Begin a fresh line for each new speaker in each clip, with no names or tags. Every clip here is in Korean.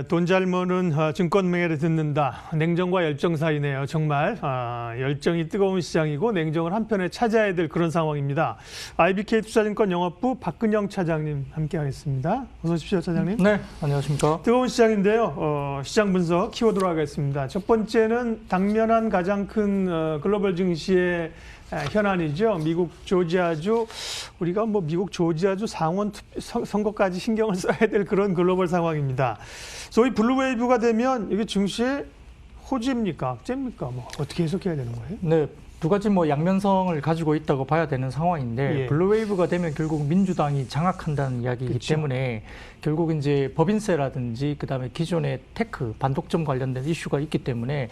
돈 잘 버는 증권 매매를 듣는다. 냉정과 열정 사이네요. 정말 열정이 뜨거운 시장이고 냉정을 한편에 찾아야 될 그런 상황입니다. IBK 투자증권 영업부 박근영 차장님 함께하겠습니다. 어서 오십시오, 차장님.
네, 안녕하십니까.
뜨거운 시장인데요. 시장 분석 키워드로 하겠습니다. 첫 번째는 당면한 가장 큰 글로벌 증시의 현안이죠. 미국 조지아주, 우리가 미국 조지아주 상원 선거까지 신경을 써야 될 그런 글로벌 상황입니다. 소위 블루웨이브가 되면 이게 증시의 호지입니까? 악재입니까? 어떻게 해석해야 되는 거예요?
네. 두 가지 양면성을 가지고 있다고 봐야 되는 상황인데, 블루웨이브가 되면 결국 민주당이 장악한다는 이야기이기 때문에 결국 이제 법인세라든지 그다음에 기존의 테크 반독점 관련된 이슈가 있기 때문에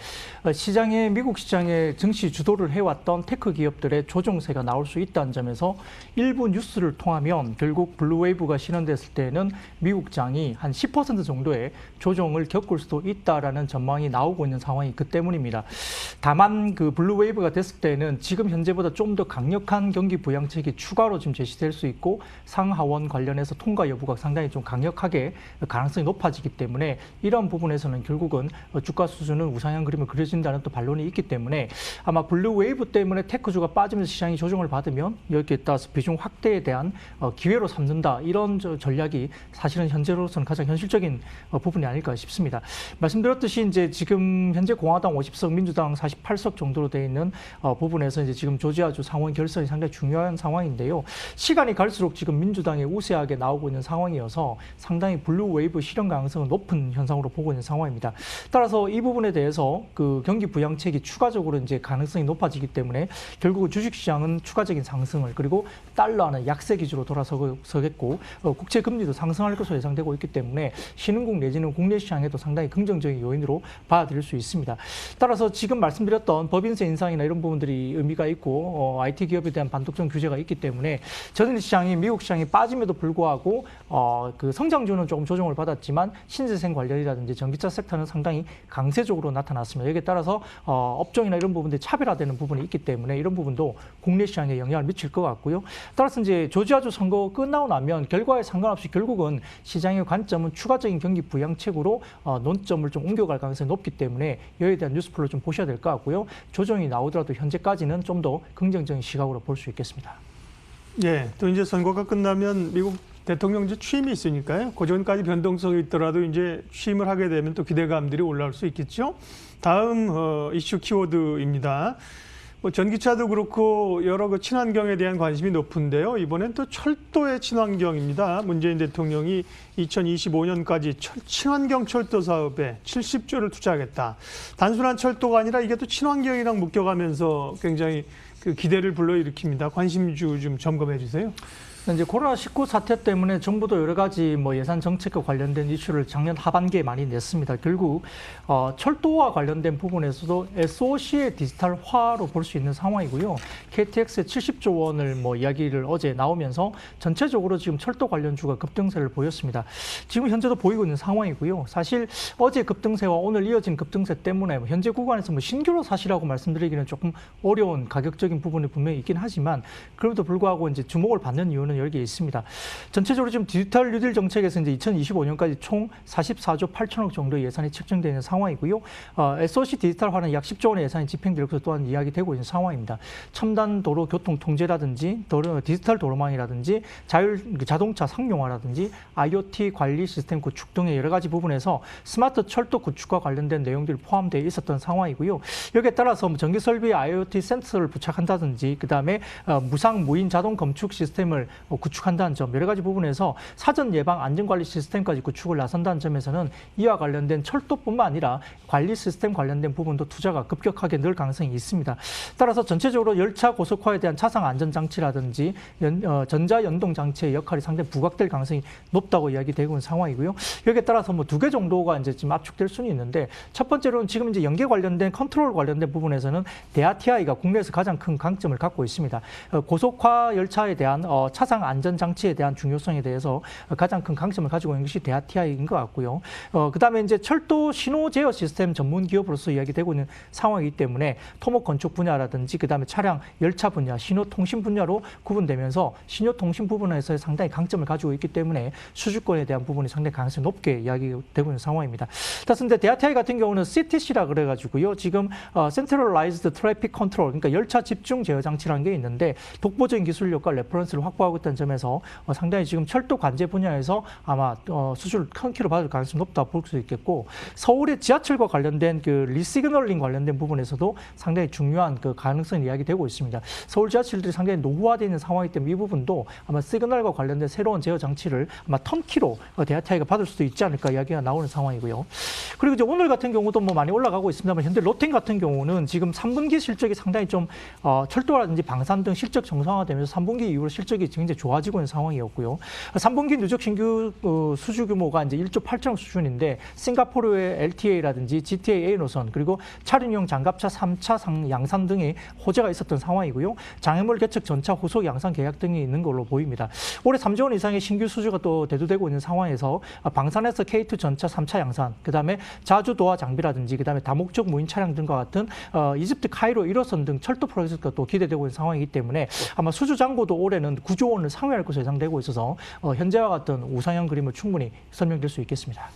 미국 시장의 증시 주도를 해왔던 테크 기업들의 조정세가 나올 수 있다는 점에서 일부 뉴스를 통하면 결국 블루웨이브가 실현됐을 때는 미국장이 한 10% 정도의 조정을 겪을 수도 있다라는 전망이 나오고 있는 상황이 그 때문입니다. 다만 그 블루웨이브가 됐을 때는 지금 현재보다 좀 더 강력한 경기 부양책이 추가로 지금 제시될 수 있고 상하원 관련해서 통과 여부가 상당히 좀 강력하게 가능성이 높아지기 때문에 이런 부분에서는 결국은 주가 수준은 우상향 그림을 그려진다는 또 반론이 있기 때문에 아마 블루웨이브 때문에 테크주가 빠지면서 시장이 조정을 받으면 여기에 따라서 비중 확대에 대한 기회로 삼는다, 이런 전략이 사실은 현재로서는 가장 현실적인 부분이 아닐까 싶습니다. 말씀드렸듯이 이제 지금 현재 공화당 50석, 민주당 48석 정도로 되어 있는 부분에서 이제 지금 조지아주 상원 결선이 상당히 중요한 상황인데요. 시간이 갈수록 지금 민주당이 우세하게 나오고 있는 상황이어서 상당히 블루웨이브 실현 가능성은 높은 현상으로 보고 있는 상황입니다. 따라서 이 부분에 대해서 그 경기 부양책이 추가적으로 이제 가능성이 높아지기 때문에 결국 주식시장은 추가적인 상승을, 그리고 달러는 약세 기조로 돌아서겠고 국채 금리도 상승할 것으로 예상되고 있기 때문에 신흥국 내지는 국내 시장에도 상당히 긍정적인 요인으로 받아들일 수 있습니다. 따라서 지금 말씀드렸던 법인세 인상이나 이런 부분들이 의미가 있고 IT 기업에 대한 반독점 규제가 있기 때문에 전 시장이 미국 시장이 빠짐에도 불구하고 그 성장주는 조금 조정을 받았지만 신재생 관련이라든지 전기차 섹터는 상당히 강세적으로 나타났습니다. 여기에 따라서 업종이나 이런 부분들이 차별화되는 부분이 있기 때문에 이런 부분도 국내 시장에 영향을 미칠 것 같고요. 따라서 이제 조지아주 선거 끝나고 나면 결과에 상관없이 결국은 시장의 관점은 추가적인 경기 부양책으로 논점을 좀 옮겨갈 가능성이 높기 때문에 여기에 대한 뉴스플로 좀 보셔야 될 것 같고요. 조정이 나오더라도 현재까지는 좀 더 긍정적인 시각으로 볼 수 있겠습니다.
예, 또 이제 선거가 끝나면 미국 대통령제 취임이 있으니까요. 그 전까지 변동성이 있더라도 이제 취임을 하게 되면 또 기대감들이 올라올 수 있겠죠. 다음 이슈 키워드입니다. 전기차도 그렇고 여러 그 친환경에 대한 관심이 높은데요. 이번엔 또 철도의 친환경입니다. 문재인 대통령이 2025년까지 친환경 철도 사업에 70조를 투자하겠다. 단순한 철도가 아니라 이게 또 친환경이랑 묶여가면서 굉장히 그 기대를 불러일으킵니다. 관심주 좀 점검해 주세요.
이제 코로나19 사태 때문에 정부도 여러 가지 예산 정책과 관련된 이슈를 작년 하반기에 많이 냈습니다. 결국 철도와 관련된 부분에서도 SOC의 디지털화로 볼 수 있는 상황이고요. KTX의 70조 원을 이야기를 어제 나오면서 전체적으로 지금 철도 관련주가 급등세를 보였습니다. 지금 현재도 보이고 있는 상황이고요. 사실 어제 급등세와 오늘 이어진 급등세 때문에 현재 구간에서 신규로 사시라고 말씀드리기는 조금 어려운 가격적인 부분이 분명히 있긴 하지만 그럼에도 불구하고 이제 주목을 받는 이유는 여기에 있습니다. 전체적으로 지금 디지털 뉴딜 정책에서 이제 2025년까지 총 44조 8천억 정도의 예산이 책정되어 있는 상황이고요. SOC 디지털화는 약 10조 원의 예산이 집행될 것으로 또한 이야기되고 있는 상황입니다. 첨단 도로 교통 통제라든지 디지털 도로망이라든지 자동차 상용화라든지 IoT 관리 시스템 구축 등의 여러 가지 부분에서 스마트 철도 구축과 관련된 내용들이 포함되어 있었던 상황이고요. 여기에 따라서 전기 설비에 IoT 센서를 부착한다든지 그다음에 무상 무인 자동 검축 시스템을 구축한다는 점, 여러 가지 부분에서 사전 예방 안전관리 시스템까지 구축을 나선다는 점에서는 이와 관련된 철도뿐만 아니라 관리 시스템 관련된 부분도 투자가 급격하게 늘 가능성이 있습니다. 따라서 전체적으로 열차 고속화에 대한 차상 안전장치라든지 전자연동장치의 역할이 상당히 부각될 가능성이 높다고 이야기되고 있는 상황이고요. 여기에 따라서 두 개 정도가 이제 지금 압축될 수는 있는데, 첫 번째로는 지금 이제 연계 관련된 컨트롤 관련된 부분에서는 대하 TI가 국내에서 가장 큰 강점을 갖고 있습니다. 고속화 열차에 대한 차상 주차장 안전 장치에 대한 중요성에 대해서 가장 큰 강점을 가지고 있는 것이 대하티아이인 것 같고요. 그다음에 이제 철도 신호 제어 시스템 전문 기업으로서 이야기되고 있는 상황이기 때문에 토목 건축 분야라든지 그다음에 차량 열차 분야, 신호통신 분야로 구분되면서 신호통신 부분에서 상당히 강점을 가지고 있기 때문에 수주권에 대한 부분이 상당히 가능성이 높게 이야기되고 있는 상황입니다. 그런데 대하티아이 같은 경우는 CTC라 그래가지고요. 지금 Centralized Traffic Control, 그러니까 열차 집중 제어 장치라는 게 있는데 독보적인 기술력과 레퍼런스를 확보하고 있다는 점에서 상당히 지금 철도 관제 분야에서 아마 수주를 큰 키로 받을 가능성이 높다 볼 수 있겠고, 서울의 지하철과 관련된 그 리시그널링 관련된 부분에서도 상당히 중요한 그 가능성이 이야기되고 있습니다. 서울 지하철들이 상당히 노후화되어 있는 상황이기 때문에 이 부분도 아마 시그널과 관련된 새로운 제어 장치를 아마 턴키로 대하티아이가 받을 수도 있지 않을까 이야기가 나오는 상황이고요. 그리고 이제 오늘 같은 경우도 뭐 많이 올라가고 있습니다만 현대 로템 같은 경우는 지금 3분기 실적이 상당히 좀 철도라든지 방산 등 실적 정상화되면서 3분기 이후로 실적이 굉장히 좋아지고 있는 상황이었고요. 3분기 누적 신규 수주 규모가 이제 1조 8천억 수준인데 싱가포르의 LTA라든지 GTA A 노선 그리고 차륜용 장갑차 3차 양산 등의 호재가 있었던 상황이고요. 장애물 개척 전차 후속 양산 계약 등이 있는 걸로 보입니다. 올해 3조 원 이상의 신규 수주가 또 대두되고 있는 상황에서 방산에서 K2 전차 3차 양산, 그다음에 자주 도하 장비라든지 그다음에 다목적 무인 차량 등과 같은 이집트 카이로 1호선 등 철도 프로젝트가 또 기대되고 있는 상황이기 때문에 아마 수주 잔고도 올해는 9조 원을 상회할 것으로 예상되고 있어서 현재와 같은 우상향 그림을 충분히 설명될 수 있겠습니다.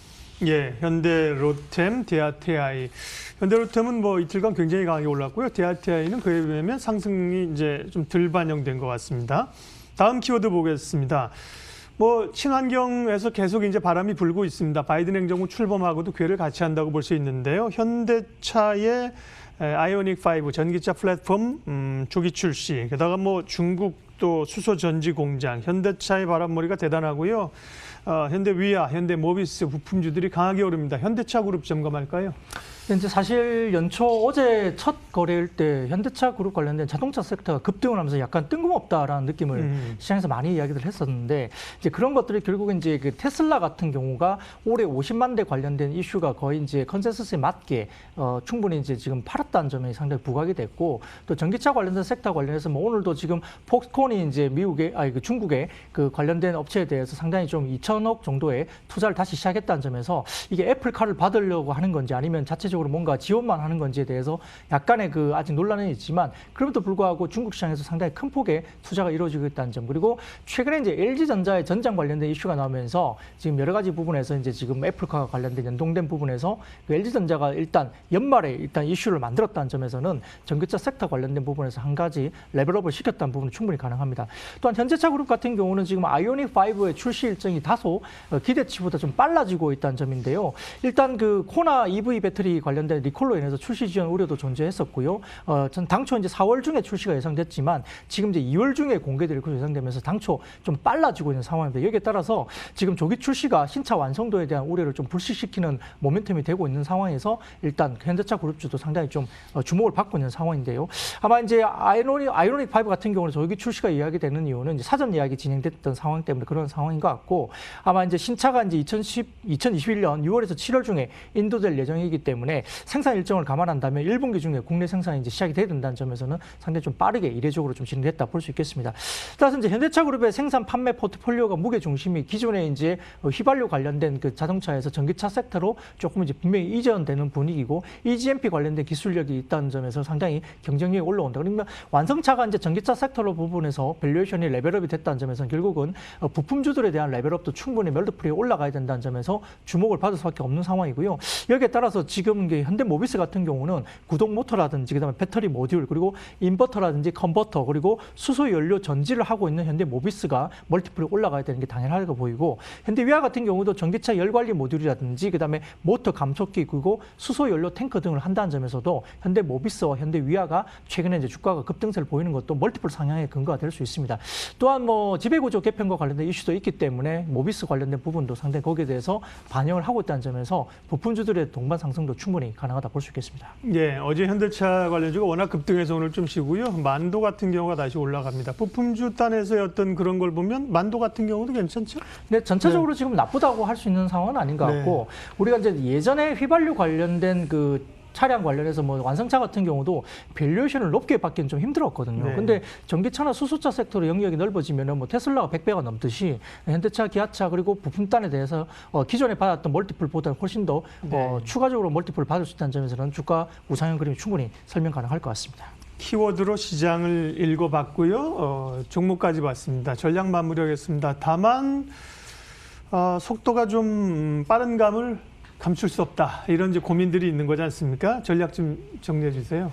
예, 현대로템, 대하티아이. 현대로템은 뭐 이틀간 굉장히 강하게 올랐고요. 대하티아이는 그에 비하면 상승이 이제 좀 덜 반영된 것 같습니다. 다음 키워드 보겠습니다. 뭐 친환경에서 계속 이제 바람이 불고 있습니다. 바이든 행정부 출범하고도 궤를 같이 한다고 볼 수 있는데요. 현대차의 아이오닉 5 전기차 플랫폼 조기 출시. 게다가 뭐 중국 또 수소 전지 공장, 현대차의 바람머리가 대단하고요. 현대위아, 현대모비스 부품주들이 강하게 오릅니다. 현대차 그룹 점검할까요?
이제 사실 연초 어제 첫 거래일 때 현대차 그룹 관련된 자동차 섹터가 급등을 하면서 약간 뜬금없다라는 느낌을 시장에서 많이 이야기를 했었는데 이제 그런 것들이 결국 이제 그 테슬라 같은 경우가 올해 50만 대 관련된 이슈가 거의 이제 컨센서스에 맞게 충분히 이제 지금 팔았다는 점이 상당히 부각이 됐고 또 전기차 관련된 섹터 관련해서 뭐 오늘도 지금 폭스콘이 이제 중국의 그 관련된 업체에 대해서 상당히 좀 2천억 정도의 투자를 다시 시작했다는 점에서 이게 애플카를 받으려고 하는 건지 아니면 자체적으로 뭔가 지원만 하는 건지에 대해서 약간의 그 아직 논란은 있지만 그럼에도 불구하고 중국 시장에서 상당히 큰 폭의 투자가 이루어지고 있다는 점 그리고 최근에 이제 LG전자의 전장 관련된 이슈가 나오면서 지금 여러 가지 부분에서 이제 지금 애플카와 관련된 연동된 부분에서 그 LG전자가 일단 연말에 일단 이슈를 만들었다는 점에서는 전기차 섹터 관련된 부분에서 한 가지 레벨업을 시켰다는 부분은 충분히 가능합니다. 또한 현대차 그룹 같은 경우는 지금 아이오닉 5의 출시 일정이 다소 기대치보다 좀 빨라지고 있다는 점인데요. 일단 그 코나 EV 배터리 관련된 리콜로 인해서 출시 지연 우려도 존재했었고요. 전 당초 이제 4월 중에 출시가 예상됐지만 지금 이제 2월 중에 공개될 것으로 예상되면서 당초 좀 빨라지고 있는 상황입니다. 여기에 따라서 지금 조기 출시가 신차 완성도에 대한 우려를 좀 불식시키는 모멘텀이 되고 있는 상황에서 일단 현대차 그룹주도 상당히 좀 주목을 받고 있는 상황인데요. 아마 이제 아이오닉 5 같은 경우는 조기 출시가 이야기되는 이유는 이제 사전 예약이 진행됐던 상황 때문에 그런 상황인 것 같고 아마 이제 신차가 이제 2021년 6월에서 7월 중에 인도될 예정이기 때문에 생산 일정을 감안한다면 1분기 중에 국내 생산이 이제 시작이 돼야 된다는 점에서는 상당히 좀 빠르게 이례적으로 좀 진행됐다 볼 수 있겠습니다. 따라서 이제 현대차 그룹의 생산 판매 포트폴리오가 무게 중심이 기존에 이제 휘발유 관련된 그 자동차에서 전기차 섹터로 조금 이제 분명히 이전되는 분위기고 EGMP 관련된 기술력이 있다는 점에서 상당히 경쟁력이 올라온다. 그러면 완성차가 이제 전기차 섹터로 부분에서 밸류에이션이 레벨업이 됐다는 점에서는 결국은 부품주들에 대한 레벨업도 충분히 멀티플이 올라가야 된다는 점에서 주목을 받을 수밖에 없는 상황이고요. 여기에 따라서 지금 현대모비스 같은 경우는 구동 모터라든지 그다음에 배터리 모듈 그리고 인버터라든지 컨버터 그리고 수소 연료 전지를 하고 있는 현대모비스가 멀티플이 올라가야 되는 게 당연하다고 보이고 현대위아 같은 경우도 전기차 열관리 모듈이라든지 그다음에 모터 감속기 그리고 수소 연료 탱크 등을 한다는 점에서도 현대모비스와 현대위아가 최근에 이제 주가가 급등세를 보이는 것도 멀티플 상향의 근거가 될 수 있습니다. 또한 뭐 지배구조 개편과 관련된 이슈도 있기 때문에 모비스 관련된 부분도 상당히 거기에 대해서 반영을 하고 있다는 점에서 부품주들의 동반 상승도 충분히 가능하다 볼 수 있겠습니다.
예, 어제 현대차 관련주가 워낙 급등해서 오늘 좀 쉬고요. 만도 같은 경우가 다시 올라갑니다. 부품주 단에서의 어떤 그런 걸 보면 만도 같은 경우도 괜찮죠?
네, 전체적으로 네. 지금 나쁘다고 할 수 있는 상황은 아닌 것 같고 우리가 이제 예전에 휘발유 관련된 그 차량 관련해서 뭐 완성차 같은 경우도 밸류에이션을 높게 받기는 좀 힘들었거든요.
네.
근데 전기차나 수소차 섹터로 영역이 넓어지면은 뭐 테슬라가 100배가 넘듯이 현대차, 기아차 그리고 부품단에 대해서 기존에 받았던 멀티플보다 훨씬 더 추가적으로 멀티플을 받을 수 있다는 점에서는 주가 우상향 그림이 충분히 설명 가능할 것 같습니다.
키워드로 시장을 읽어봤고요. 종목까지 봤습니다. 전략 마무리하겠습니다. 다만 속도가 좀 빠른 감을 감출 수 없다. 이런 이제 고민들이 있는 거지 않습니까? 전략 좀 정리해 주세요.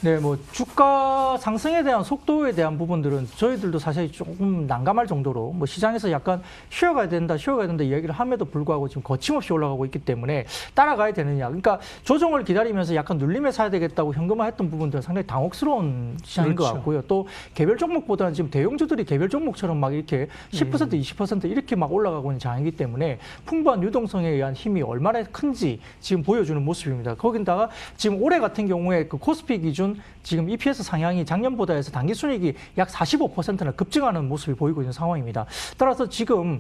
네, 뭐 주가 상승에 대한 속도에 대한 부분들은 저희들도 사실 조금 난감할 정도로 뭐 시장에서 약간 쉬어가야 된다 이야기를 함에도 불구하고 지금 거침없이 올라가고 있기 때문에 따라가야 되느냐. 그러니까 조정을 기다리면서 약간 눌림에 사야 되겠다고 현금화했던 부분들은 상당히 당혹스러운 시장인
그렇죠.
것 같고요. 또 개별 종목보다는 지금 대형주들이 개별 종목처럼 막 이렇게 10%, 20% 이렇게 막 올라가고 있는 장이기 때문에 풍부한 유동성에 의한 힘이 얼마나 큰지 지금 보여주는 모습입니다. 거기다가 지금 올해 같은 경우에 그 코스피 기준 지금 EPS 상향이 작년보다 해서 당기순이익이 약 45%나 급증하는 모습이 보이고 있는 상황입니다. 따라서 지금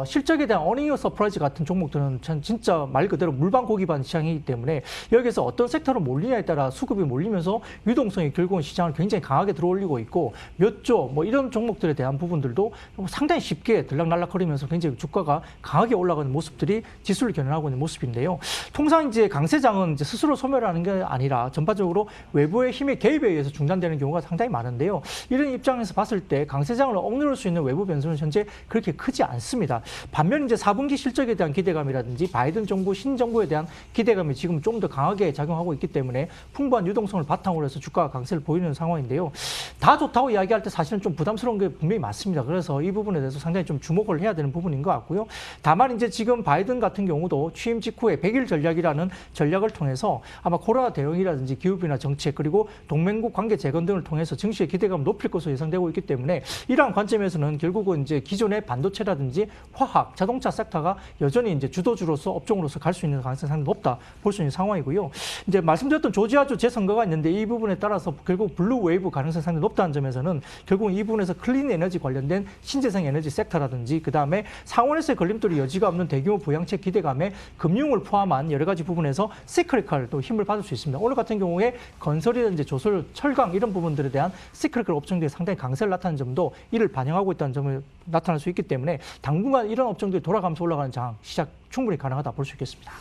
실적에 대한 어닝 서프라이즈 같은 종목들은 진짜 말 그대로 물방고기반 시장이기 때문에 여기서 어떤 섹터로 몰리냐에 따라 수급이 몰리면서 유동성이 결국은 시장을 굉장히 강하게 들어올리고 있고 몇 조 뭐 이런 종목들에 대한 부분들도 상당히 쉽게 들락날락거리면서 굉장히 주가가 강하게 올라가는 모습들이 지수를 견인하고 있는 모습인데요. 통상 이제 강세장은 이제 스스로 소멸하는 게 아니라 전반적으로 외부의 힘의 개입에 의해서 중단되는 경우가 상당히 많은데요. 이런 입장에서 봤을 때 강세장을 억누를 수 있는 외부 변수는 현재 그렇게 크지 않습니다. 반면 이제 4분기 실적에 대한 기대감이라든지 바이든 정부 신정부에 대한 기대감이 지금 좀 더 강하게 작용하고 있기 때문에 풍부한 유동성을 바탕으로 해서 주가가 강세를 보이는 상황인데요. 다 좋다고 이야기할 때 사실은 좀 부담스러운 게 분명히 맞습니다. 그래서 이 부분에 대해서 상당히 좀 주목을 해야 되는 부분인 것 같고요. 다만 이제 지금 바이든 같은 경우도 취임 직후에 100일 전략이라는 전략을 통해서 아마 코로나 대응이라든지 기후변화 정책 그리고 동맹국 관계 재건 등을 통해서 증시의 기대감을 높일 것으로 예상되고 있기 때문에 이러한 관점에서는 결국은 이제 기존의 반도체라든지 화학, 자동차 섹터가 여전히 이제 주도주로서 업종으로서 갈 수 있는 가능성이 상당히 높다 볼 수 있는 상황이고요. 이제 말씀드렸던 조지아주 재선거가 있는데 이 부분에 따라서 결국 블루 웨이브 가능성이 상당히 높다는 점에서는 결국 이 부분에서 클린 에너지 관련된 신재생 에너지 섹터라든지 그 다음에 상원에서의 걸림돌이 여지가 없는 대규모 부양책 기대감에 금융을 포함한 여러 가지 부분에서 시크리컬도 힘을 받을 수 있습니다. 오늘 같은 경우에 건설이라든지 조설, 철강 이런 부분들에 대한 시크리컬 업종들이 상당히 강세를 나타내는 점도 이를 반영하고 있다는 점을 나타날 수 있기 때문에 당분간 이런 업종들이 돌아가면서 올라가는 장 시작 충분히 가능하다 볼 수 있겠습니다.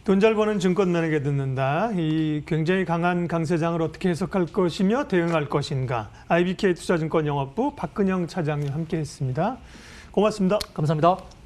돈 잘 버는 증권맨에게 듣는다. 이 굉장히 강한 강세장을 어떻게 해석할 것이며 대응할 것인가. IBK 투자증권 영업부 박근영 차장님 함께했습니다. 고맙습니다.
감사합니다.